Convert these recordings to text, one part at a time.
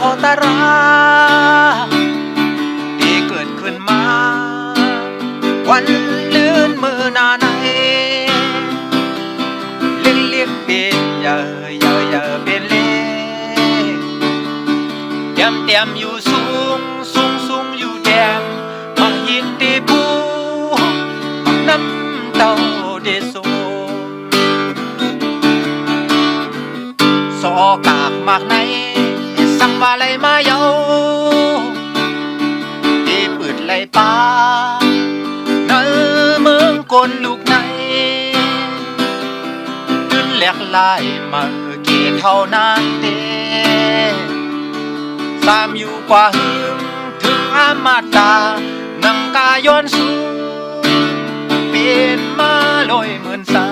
ขอตาราที่เกิดขึ้นมาวันลื่นมือหน้าไหนเลี้ยงเลี้ยงเป็นเยอะเป็นเล็กเตียมอยู่สูงอยู่แดมมาหินตีบูมักน้ำเต้าเดโซสอกากมากในสั่งมาเลยมาเยาตีปืดไหลป่าเนื้อเมืองกนลูกในตื่นแหลกลายมาเกี่เท่านั้นเด้สามอยู่กว่าหึงถึงอามาตานังกาย้อนสูงเป็นมาลอยเหมือนสา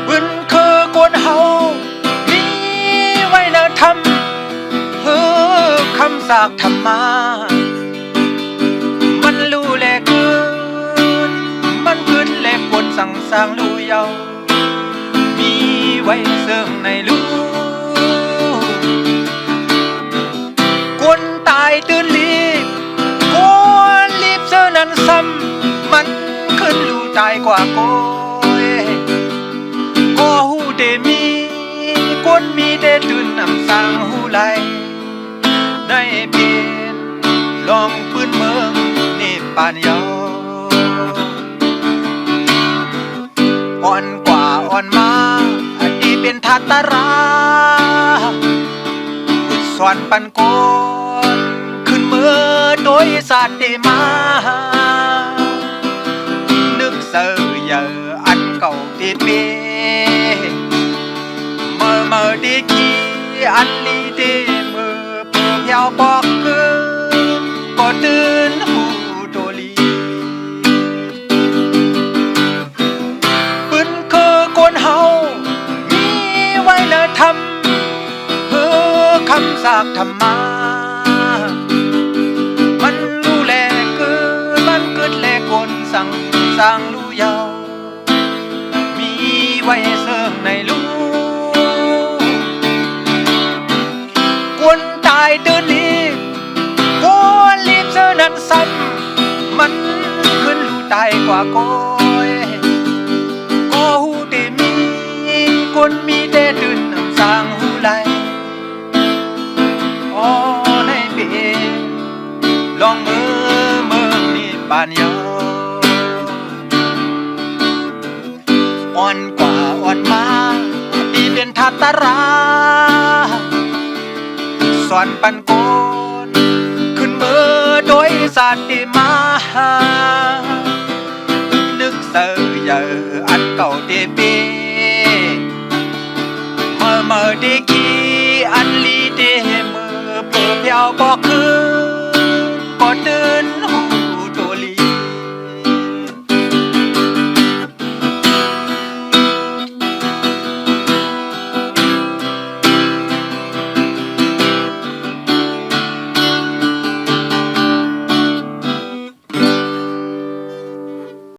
บึนคือกวนเฮามีไว้เนทำเฮือคำสากธรรมามันรู้แลเกินมันขึ้นแลกวนสั่งสร้างรู้เยามีไว้เสื่องในรู้กวนตายตื่นรีบกวนรีบเสื้อนั้นซ้ำมันขึ้นรู้ตายกว่าโกยก็หูเดมีกวนมีเดตื่นนำสร้างหูไหลได้เป็นลองปืนเมืองนี่ปานเยาอ่อนกว่าอ่อนมาอันนี้เป็นทัตตาราอุดสอนปันโกนขึ้นเมื่อโดยสาติมานึกเสือเยอะอันเก่าติดเบเมื่อดีกี้อันลีเดมือเพื่อเยาบอกคือก็ตื่นหูโดลีปืนคือกวนเฮามีไว้เลยทำเพื่อคำสากธรรมามันรู้แลเกินมันเกิดแลกวนสั่งสร้างรู้เยามีไว้เสื่องในรู้กวนตายตื่นรีบกวนรีบเสื้อนั้นซ้ำมันขึ้นรู้ตายกว่าโกยก็หูเดมีกวนมีเดตื่นนำสร้างหูไหลอ๋อในเปลองเมืองนี่ปานเยาอ่อนกว่าอ่อนมาปีเป็นทัตตาราสอนปันโกนขึ้นเมื่อโดยสาติมานึกเสือเยอะอันเก่าเดเปเมื่อดีกี้อันลีเดมือเพื่อเพียวบอกคือ